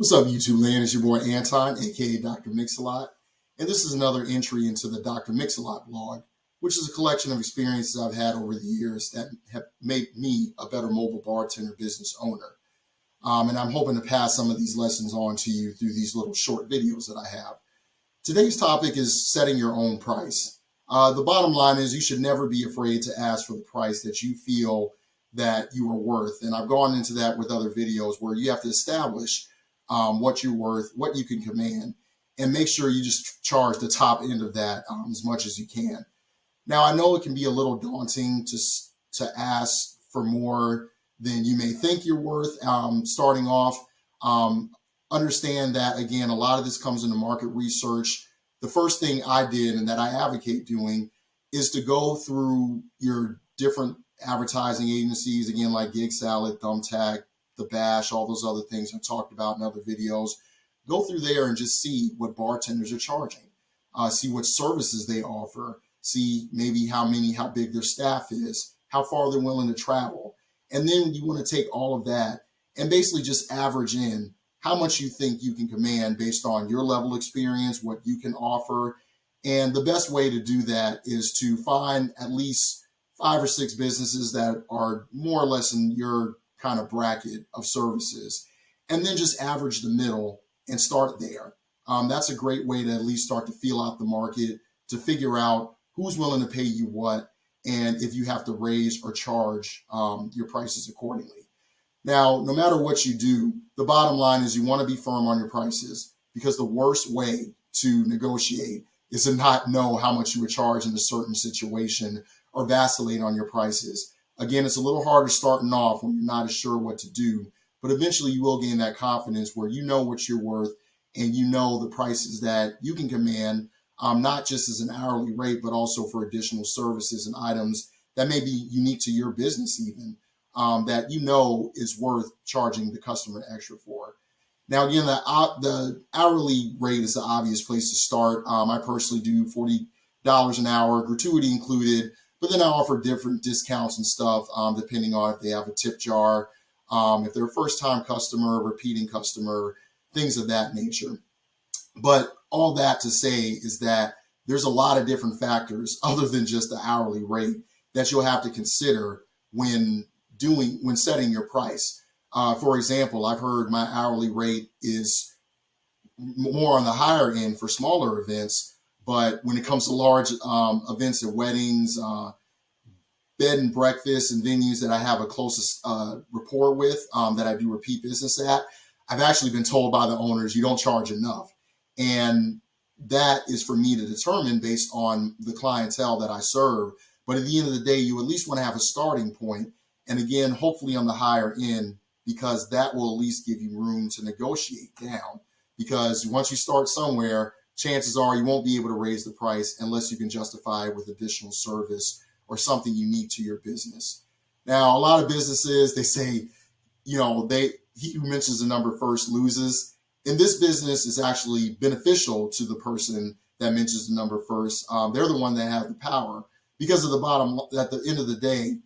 What's up, YouTube land? It's your boy Anton, aka Dr. Mix-a-Lot, and this is another entry into the Dr. Mix-a-Lot blog, which is a collection of experiences I've had over the years that have made me a better mobile bartender business owner. And I'm hoping to pass some of these lessons on to you through these little short videos that I have. Today's topic is setting your own price. The bottom line is you should never be afraid to ask for the price that you feel that you are worth. And I've gone into that with other videos where you have to establish what you're worth, what you can command, and make sure you just charge the top end of that as much as you can. Now, I know it can be a little daunting to ask for more than you may think you're worth starting off. Understand that, again, a lot of this comes into market research. The first thing I did and that I advocate doing is to go through your different advertising agencies, again, like GigSalad, Thumbtack, the Bash, all those other things I've talked about in other videos. Go through there and just see what bartenders are charging, see what services they offer, see maybe how big their staff is, how far they're willing to travel. And then you want to take all of that and basically just average in how much you think you can command based on your level of experience, what you can offer. And the best way to do that is to find at least 5 or 6 businesses that are more or less in your kind of bracket of services, and then just average the middle and start there. That's a great way to at least start to feel out the market, to figure out who's willing to pay you what, and if you have to raise or charge your prices accordingly. Now, no matter what you do, the bottom line is you want to be firm on your prices, because the worst way to negotiate is to not know how much you would charge in a certain situation or vacillate on your prices. Again, it's a little harder starting off when you're not as sure what to do, but eventually you will gain that confidence where you know what you're worth and you know the prices that you can command, not just as an hourly rate, but also for additional services and items that may be unique to your business even, that you know is worth charging the customer extra for. Now, again, the hourly rate is the obvious place to start. I personally do $40 an hour, gratuity included, but then I offer different discounts and stuff depending on if they have a tip jar, if they're a first-time customer, repeating customer, things of that nature. But all that to say is that there's a lot of different factors other than just the hourly rate that you'll have to consider when setting your price. For example, I've heard my hourly rate is more on the higher end for smaller events, but when it comes to large events and weddings, bed and breakfast and venues that I have a closest rapport with, that I do repeat business at, I've actually been told by the owners, you don't charge enough. And that is for me to determine based on the clientele that I serve. But at the end of the day, you at least want to have a starting point. And again, hopefully on the higher end, because that will at least give you room to negotiate down. Because once you start somewhere, chances are you won't be able to raise the price unless you can justify it with additional service or something unique to your business. Now, a lot of businesses, they say, he who mentions the number first loses. In this business, it's actually beneficial to the person that mentions the number first. They're the one that have the power, because at the end of the day,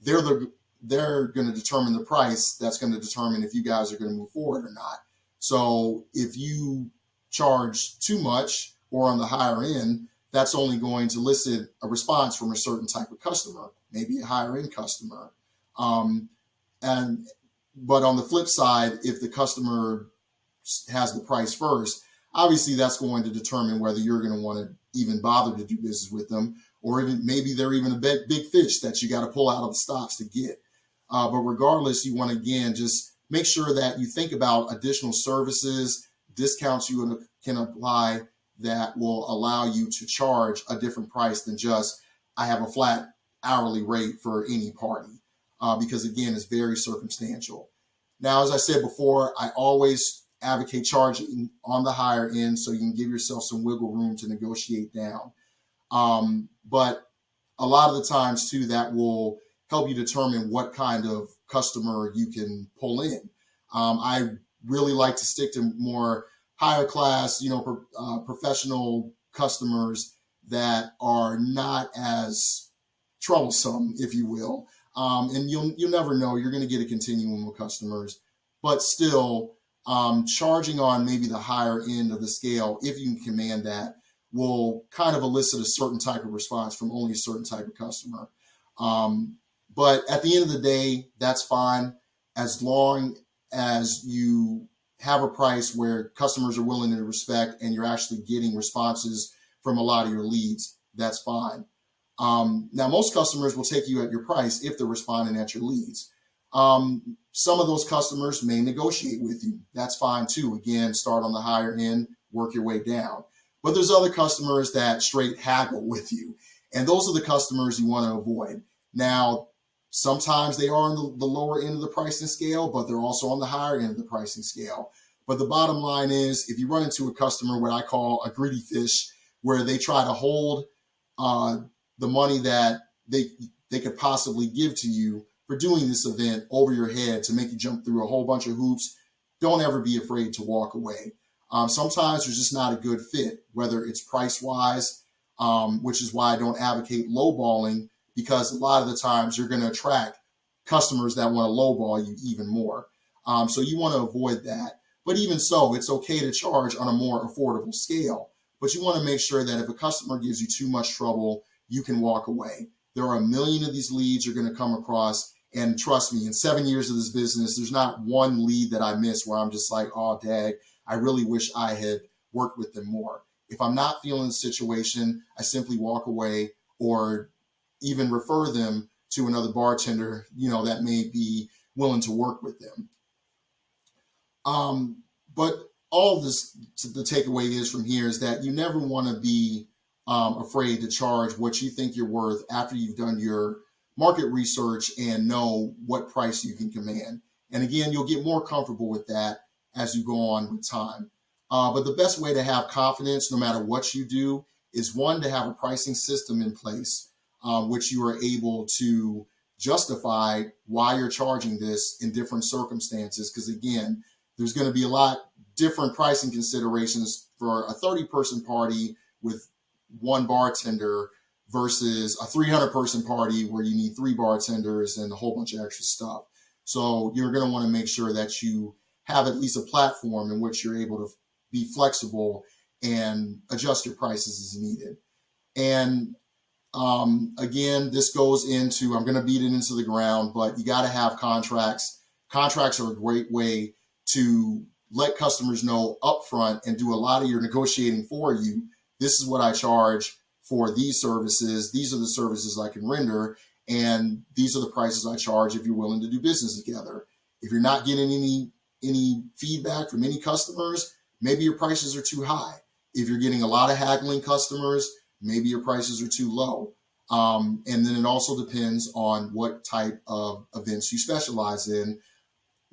they're going to determine the price that's going to determine if you guys are going to move forward or not. So if you charge too much or on the higher end, that's only going to elicit a response from a certain type of customer, maybe a higher end customer. But on the flip side, if the customer has the price first, obviously that's going to determine whether you're going to want to even bother to do business with them, or even maybe they're even a big fish that you got to pull out of the stops to get. But regardless, you want to, again, just make sure that you think about additional services, discounts you can apply that will allow you to charge a different price than just, I have a flat hourly rate for any party, because again, it's very circumstantial. Now, as I said before, I always advocate charging on the higher end so you can give yourself some wiggle room to negotiate down. But a lot of the times too, that will help you determine what kind of customer you can pull in. I really like to stick to more higher class, professional customers that are not as troublesome, if you will. And you'll never know. You're going to get a continuum of customers, but still, charging on maybe the higher end of the scale, if you can command that, will kind of elicit a certain type of response from only a certain type of customer. But at the end of the day, that's fine, as long as you have a price where customers are willing to respect and you're actually getting responses from a lot of your leads. That's fine. Now, most customers will take you at your price if they're responding at your leads. Some of those customers may negotiate with you. That's fine too. Again, start on the higher end, work your way down. But there's other customers that straight haggle with you. And those are the customers you want to avoid. Now, sometimes they are on the lower end of the pricing scale, but they're also on the higher end of the pricing scale. But the bottom line is, if you run into a customer, what I call a greedy fish, where they try to hold the money that they could possibly give to you for doing this event over your head to make you jump through a whole bunch of hoops, don't ever be afraid to walk away. Sometimes there's just not a good fit, whether it's price-wise, which is why I don't advocate lowballing, because a lot of the times you're going to attract customers that want to lowball you even more. So you want to avoid that. But even so, it's okay to charge on a more affordable scale. But you want to make sure that if a customer gives you too much trouble, you can walk away. There are a million of these leads you're going to come across. And trust me, in 7 years of this business, there's not one lead that I miss where I'm just like, oh, dag, I really wish I had worked with them more. If I'm not feeling the situation, I simply walk away, or even refer them to another bartender, that may be willing to work with them. But all this, the takeaway is from here is that you never want to be afraid to charge what you think you're worth after you've done your market research and know what price you can command. And again, you'll get more comfortable with that as you go on with time. But the best way to have confidence, no matter what you do, is one, to have a pricing system in place, which you are able to justify why you're charging this in different circumstances. Because again, there's going to be a lot different pricing considerations for a 30-person party with one bartender versus a 300-person party where you need 3 bartenders and a whole bunch of extra stuff. So you're going to want to make sure that you have at least a platform in which you're able to be flexible and adjust your prices as needed. And again, this goes into, I'm going to beat it into the ground, but you got to have contracts. Contracts are a great way to let customers know upfront and do a lot of your negotiating for you. This is what I charge for these services. These are the services I can render, and these are the prices I charge if you're willing to do business together. If you're not getting any feedback from any customers, maybe your prices are too high. If you're getting a lot of haggling customers, maybe your prices are too low. And then it also depends on what type of events you specialize in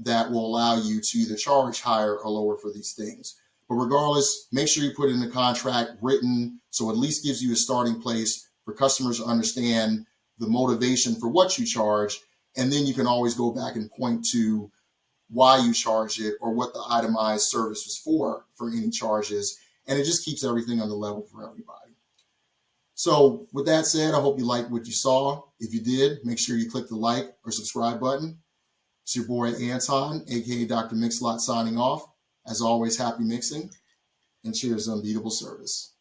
that will allow you to either charge higher or lower for these things. But regardless, make sure you put it in the contract written, so at least gives you a starting place for customers to understand the motivation for what you charge. And then you can always go back and point to why you charge it or what the itemized service was for any charges. And it just keeps everything on the level for everybody. So with that said, I hope you liked what you saw. If you did, make sure you click the like or subscribe button. It's your boy Anton, aka Dr. Mix-a-Lot, signing off. As always, happy mixing, and cheers to unbeatable service.